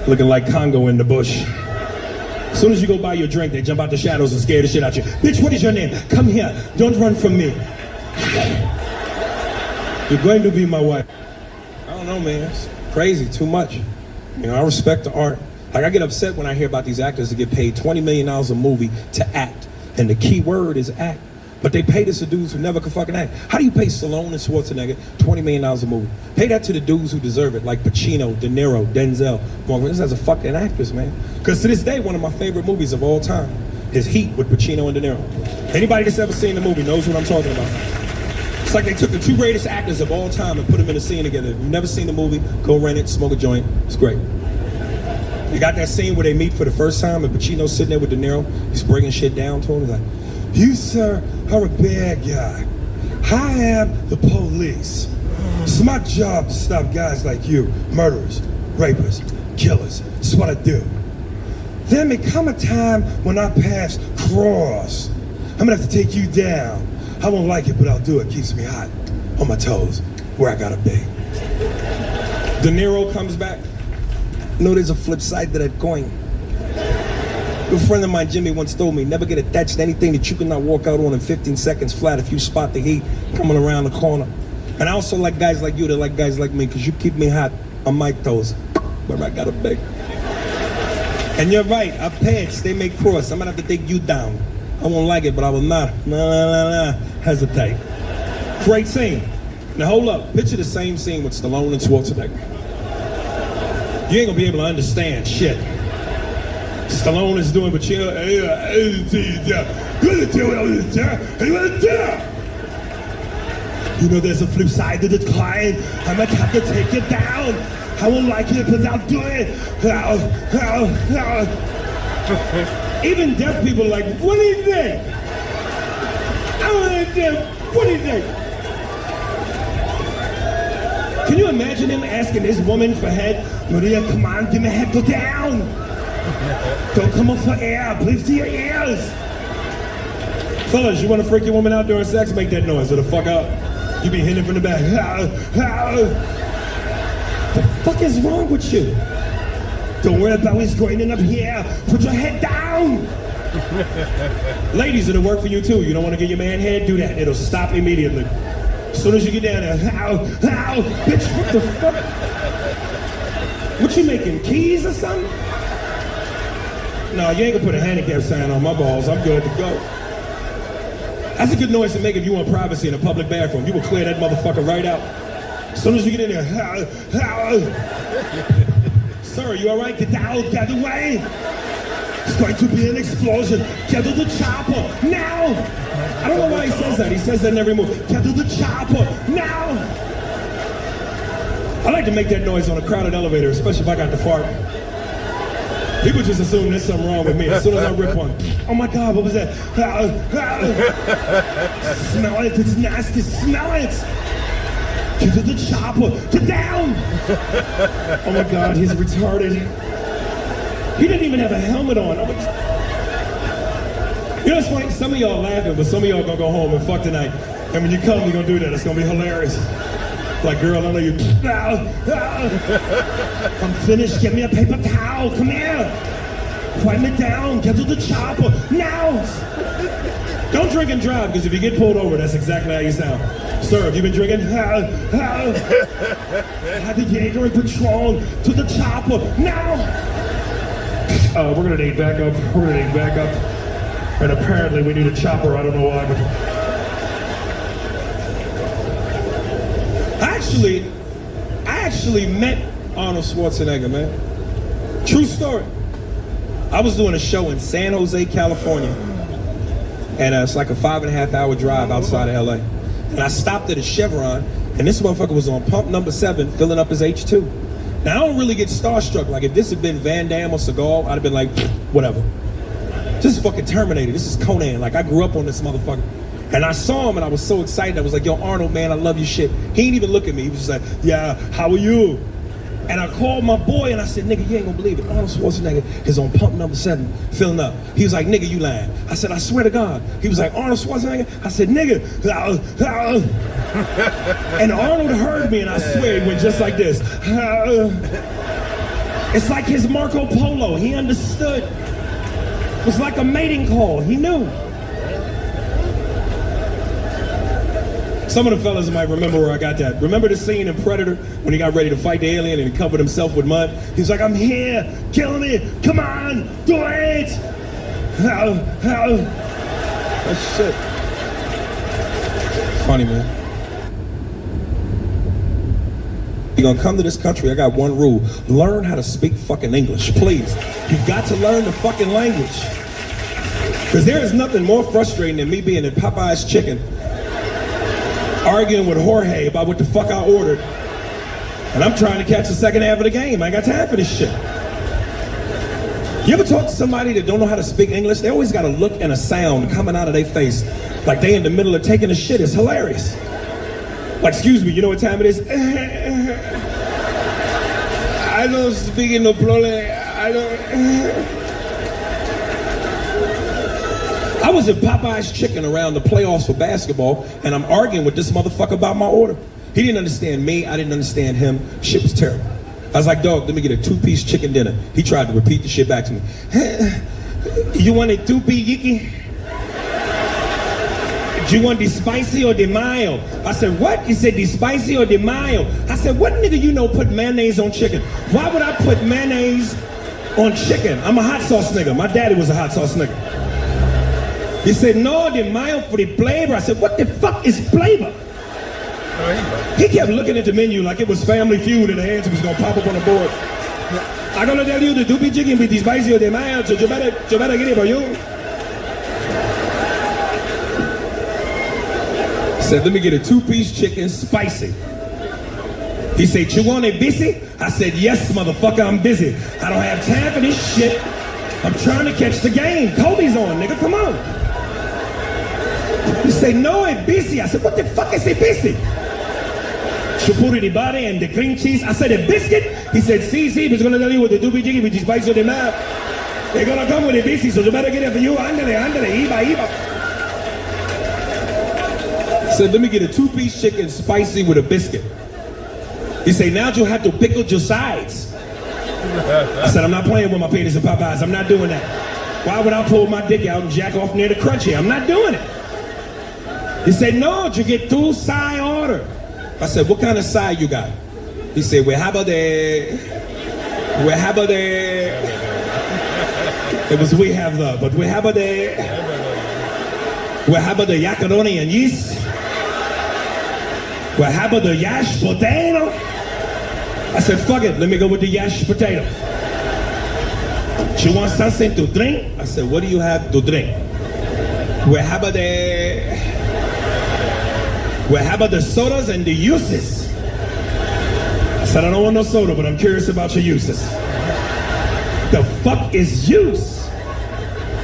Looking like Congo in the bush. As soon as you go buy your drink, they jump out the shadows and scare the shit out you. Bitch, what is your name? Come here. Don't run from me. You're going to be my wife. I don't know, man. It's crazy. Too much. You know, I respect the art. Like, I get upset when I hear about these actors that get paid $20 million a movie to act. And the key word is act. But they pay this to dudes who never could fucking act. How do you pay Stallone and Schwarzenegger $20 million a movie? Pay that to the dudes who deserve it, like Pacino, De Niro, Denzel. Morgan, this as a fucking actress, man. Because to this day, one of my favorite movies of all time is Heat with Pacino and De Niro. Anybody that's ever seen the movie knows what I'm talking about. It's like they took the 2 greatest actors of all time and put them in a scene together. If you've never seen the movie, go rent it, smoke a joint. It's great. You got that scene where they meet for the first time and Pacino's sitting there with De Niro. He's bringing shit down to him. He's like, you, sir, are a bad guy. I am the police. It's my job to stop guys like you, murderers, rapists, killers. That's what I do. Then may come a time when I pass cross. I'm gonna have to take you down. I won't like it, but I'll do it. Keeps me hot, on my toes, where I gotta be. De Niro comes back. No, there's a flip side to that coin. A friend of mine, Jimmy, once told me, never get attached to anything that you cannot walk out on in 15 seconds flat if you spot the heat coming around the corner. And I also like guys like you that like guys like me, because you keep me hot on my toes, where I gotta be. And you're right, our pants, they make cross. I'm gonna have to take you down. I won't like it, but I will not hesitate. Great scene. Now hold up, picture the same scene with Stallone and Schwarzenegger. You ain't gonna be able to understand shit. Stallone is doing, but you know there's a flip side to the coin. I might have to take it down. I won't like it, but I'll do it. Even deaf people are like, what do you think? What do you think? Can you imagine him asking this woman for head? Maria, come on, give me a head, go down. Don't come up for air, breathe to your ears. Fellas, you want to freak your woman out during sex? Make that noise, or the fuck up. You be hitting from the back. The fuck is wrong with you? Don't worry about what's going on up here. Put your head down. Ladies, it'll work for you too. You don't want to get your man head? Do that. It'll stop immediately. As soon as you get down there, bitch, what the fuck? What you making, keys or something? No, you ain't gonna put a handicap sign on my balls. I'm good to go. That's a good noise to make if you want privacy in a public bathroom. You will clear that motherfucker right out. As soon as you get in there, sir, you all right? Get down, get away. It's going to be an explosion. Get to the chopper, now. I don't know why he says that. He says that in every movie. Get to the chopper, now. I like to make that noise on a crowded elevator, especially if I got to fart. People just assume there's something wrong with me. As soon as I rip one, oh my God, what was that? Smell it, it's nasty, smell it. Get to the chopper, get down! Oh my God, he's retarded. He didn't even have a helmet on. You know what's funny? Some of y'all laughing, but some of y'all gonna go home and fuck tonight. And when you come, you're gonna do that. It's gonna be hilarious. Like, girl, I know you. I'm finished. Get me a paper towel. Come here. Wipe me down. Get to the chopper. Now! Don't drink and drive, because if you get pulled over, that's exactly how you sound. Sir, have you been drinking? Have the Jaeger and Patron to the chopper. Now! We're gonna need backup. We're gonna need backup. And apparently we need a chopper. I don't know why, but... I actually met Arnold Schwarzenegger, man. True story. I was doing a show in San Jose, California. And it's like a 5.5 hour drive outside of LA. And I stopped at a Chevron, and this motherfucker was on pump number 7, filling up his H2. Now, I don't really get starstruck. Like, if this had been Van Damme or Seagal, I'd have been like, whatever. This is fucking Terminator. This is Conan. Like, I grew up on this motherfucker. And I saw him, and I was so excited. I was like, yo, Arnold, man, I love your shit. He didn't even look at me. He was just like, yeah, how are you? And I called my boy, and I said, nigga, you ain't gonna believe it. Arnold Schwarzenegger is on pump number 7, filling up. He was like, nigga, you lying. I said, I swear to God. He was like, Arnold Schwarzenegger? I said, nigga. And Arnold heard me, and I swear he went just like this. It's like his Marco Polo. He understood. It was like a mating call. He knew. Some of the fellas might remember where I got that. Remember the scene in Predator when he got ready to fight the alien and he covered himself with mud? He's like, I'm here, kill me, come on, do it! How? That's shit. Funny, man. You're gonna come to this country, I got one rule. Learn how to speak fucking English, please. You've got to learn the fucking language. Because there is nothing more frustrating than me being in Popeye's Chicken, arguing with Jorge about what the fuck I ordered. And I'm trying to catch the second half of the game. I ain't got time for this shit. You ever talk to somebody that don't know how to speak English? They always got a look and a sound coming out of their face like they in the middle of taking a shit. It's hilarious. Like, excuse me, you know what time it is? I don't speak no prole. I was at Popeye's Chicken around the playoffs for basketball, and I'm arguing with this motherfucker about my order. He didn't understand me, I didn't understand him. Shit was terrible. I was like, dog, let me get a 2-piece chicken dinner. He tried to repeat the shit back to me. You want a 2-piece yiki? Do you want the spicy or the mild? I said, what? He said, the spicy or the mild? I said, what nigga you know put mayonnaise on chicken? Why would I put mayonnaise on chicken. I'm a hot sauce nigga. My daddy was a hot sauce nigga. He said, no, the mayo for the flavor. I said, what the fuck is flavor? He kept looking at the menu like it was Family Feud and the answer was gonna pop up on the board. I'm gonna tell you the doobie chicken with the spicy or the mayo, so you better get it for you. Said, let me get a 2-piece chicken, spicy. He said, you want it busy? I said, yes, motherfucker, I'm busy. I don't have time for this shit. I'm trying to catch the game. Kobe's on, nigga, come on. He said, no, it's busy. I said, what the fuck is it busy? She put the body and the cream cheese. I said, a biscuit? He said, see, he's gonna tell you what the doobie jiggy with the spice of the map. They're gonna come with a busy, so you better get it for you. Ándale, iba. Said, let me get a 2-piece chicken spicy with a biscuit. He said, now you have to pickle your sides. I said, I'm not playing with my penis and Popeyes. I'm not doing that. Why would I pull my dick out and jack off near the crunchy? I'm not doing it. He said, no, you get 2 side order. I said, what kind of side you got? He said, well, how about the... It was we have the, but we have the... Well, how about the yakaroni and yeast? Well, how about the yash potato? I said, fuck it, let me go with the yash potato. She wants something to drink? I said, what do you have to drink? Well, how about the sodas and the uses? I said, I don't want no soda, but I'm curious about your uses. The fuck is use?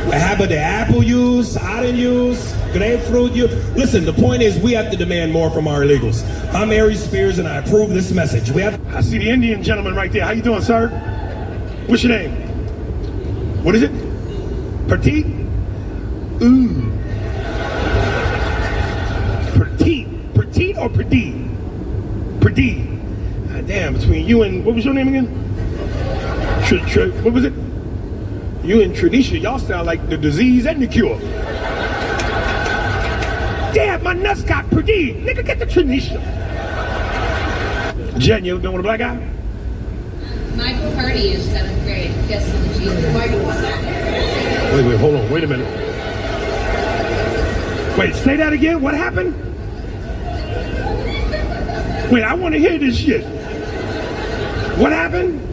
Well, how about the apple use, orange use, grapefruit use? Listen, the point is we have to demand more from our illegals. I'm Aries Spears and I approve this message. I see the Indian gentleman right there. How you doing, sir? What's your name? What is it? Petite? Ooh. Petite or Petite? Petite. God damn, between you and, what was your name again? What was it? You and Tradisha, y'all sound like the disease and the cure. Damn, my nuts got Petite. Nigga, get the Tradisha. Jen, you ever been with a black guy? Michael Hardy is 7th grade. Guess who the chief? Wait, hold on, wait a minute. Wait, say that again? What happened? Wait, I want to hear this shit. What happened?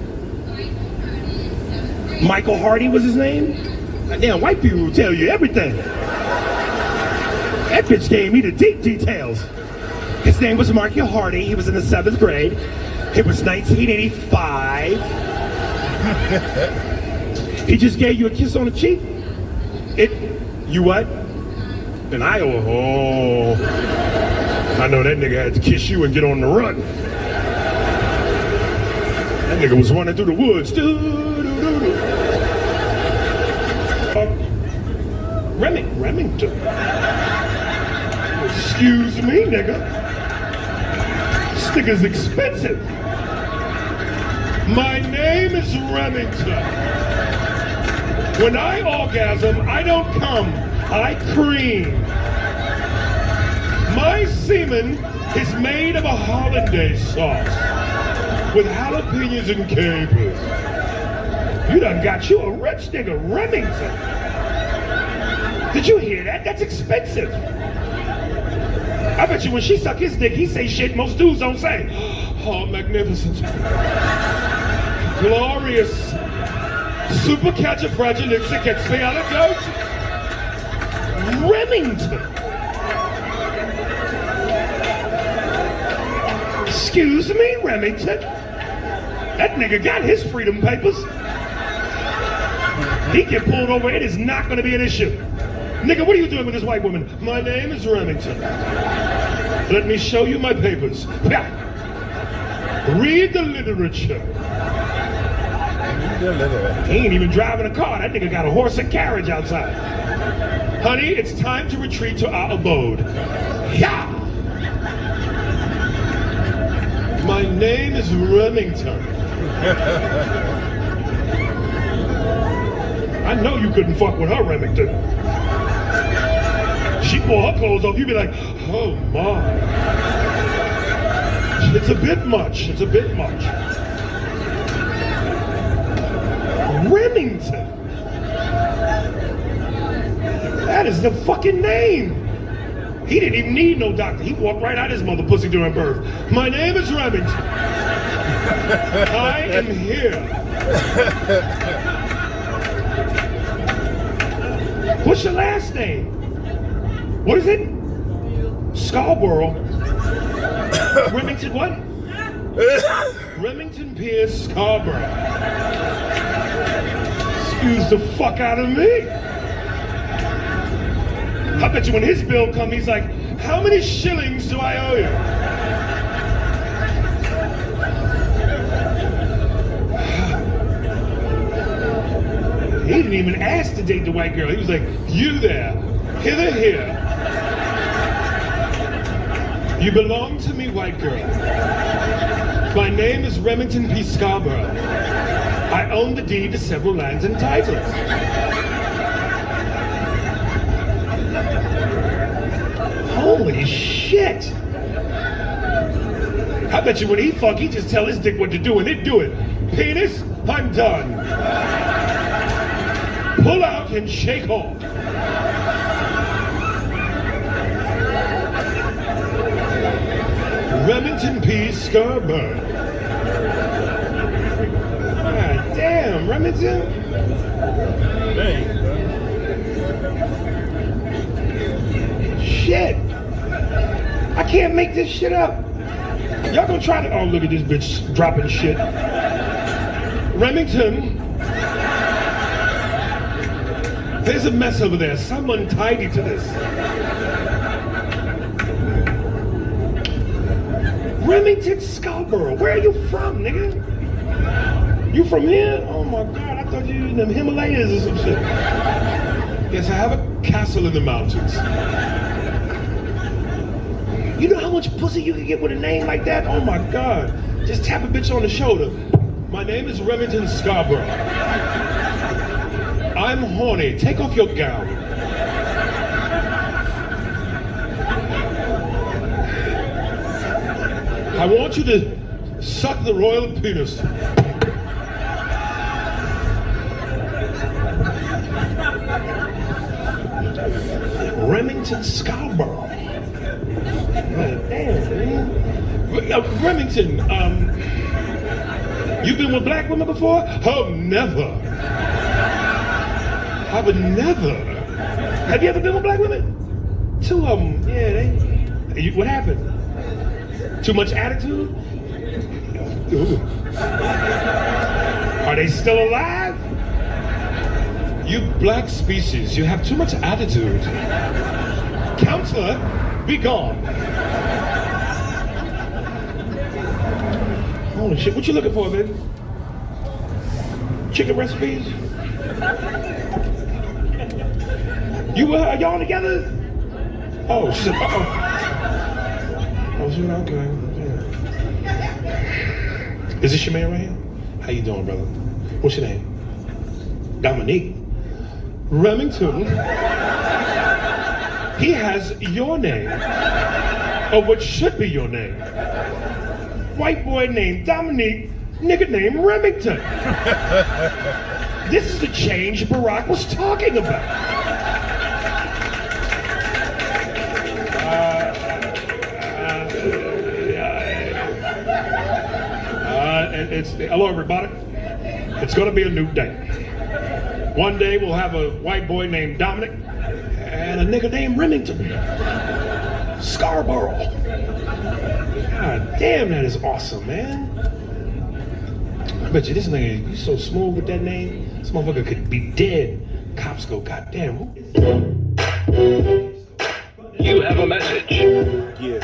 Michael Hardy was his name? Damn, white people will tell you everything. That bitch gave me the deep details. His name was Michael Hardy. He was in the 7th grade. It was 1985. He just gave you a kiss on the cheek? You what? In Iowa? Oh. I know that nigga had to kiss you and get on the run. That nigga was running through the woods. Remington. Excuse me, nigga. This nigga's expensive. My name is Remington. When I orgasm, I don't come, I cream. My semen is made of a hollandaise sauce with jalapenos and capers. You done got you a rich nigga, Remington. Did you hear that? That's expensive. I bet you when she suck his dick, he say shit most dudes don't say. Oh, magnificent. Glorious. Supercalifragilisticexpialidocious. Remington. Excuse me, Remington. That nigga got his freedom papers. He get pulled over, it is not gonna be an issue. Nigga, what are you doing with this white woman? My name is Remington. Let me show you my papers. Read the literature. He ain't even driving a car. That nigga got a horse and carriage outside. Honey, it's time to retreat to our abode. Yeah. My name is Remington. I know you couldn't fuck with her, Remington. She pull her clothes off, you be like, oh my. It's a bit much, it's a bit much. Remington. That is the fucking name. He didn't even need no doctor. He walked right out of his mother pussy during birth. My name is Remington. I am here. What's your last name? What is it? Scarborough. Remington what? Remington Pierce Scarborough. Excuse the fuck out of me. I bet you when his bill comes, he's like, how many shillings do I owe you? He didn't even ask to date the white girl. He was like, you there, hither here. You belong to me, white girl. My name is Remington P. Scarborough. I own the deed to several lands and titles. Holy shit! I bet you when he fuck, he just tell his dick what to do and it do it. Penis, I'm done. Pull out and shake off. Remington P. Scarborough. God damn, Remington. Shit. I can't make this shit up. Y'all gonna try to, oh look at this bitch dropping shit. Remington. There's a mess over there. Someone tidy to this. Remington Scarborough. Where are you from, nigga? You from here? Oh my God, I thought you were in the Himalayas or some shit. Yes, I have a castle in the mountains. You know how much pussy you can get with a name like that? Oh my God. Just tap a bitch on the shoulder. My name is Remington Scarborough. I'm horny. Take off your gown. I want you to suck the royal penis. Remington Scarborough. Damn, Remington, you've been with black women before? Oh, never. I would never. Have you ever been with black women? Two of them, yeah, what happened? Too much attitude? Ooh. Are they still alive? You black species, you have too much attitude. Counselor, be gone. Holy shit, what you looking for, baby? Chicken recipes? Are y'all together? Oh, shit, uh-oh. Oh, shit, okay. Yeah. Is this your man right here? How you doing, brother? What's your name? Dominique. Remington. He has your name. Or what should be your name. White boy named Dominique, nigga named Remington. This is the change Barack was talking about. Hello everybody. It's gonna be a new day. One day we'll have a white boy named Dominic and a nigga named Remington. Scarborough. God damn, that is awesome, man. I bet you this nigga, you so smooth with that name, this motherfucker could be dead. Cops go, God damn. You have a message. Yeah.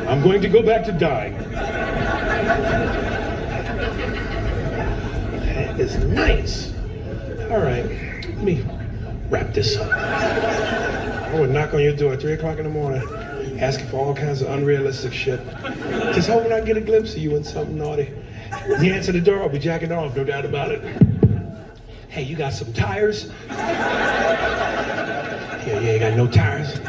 I'm going to go back to dying. That is nice. All right, let me wrap this up. I would knock on your door at 3 o'clock in the morning, asking for all kinds of unrealistic shit. Just hoping I get a glimpse of you in something naughty. You answer the door, I'll be jacking off, no doubt about it. Hey, you got some tires? Yeah, you ain't got no tires.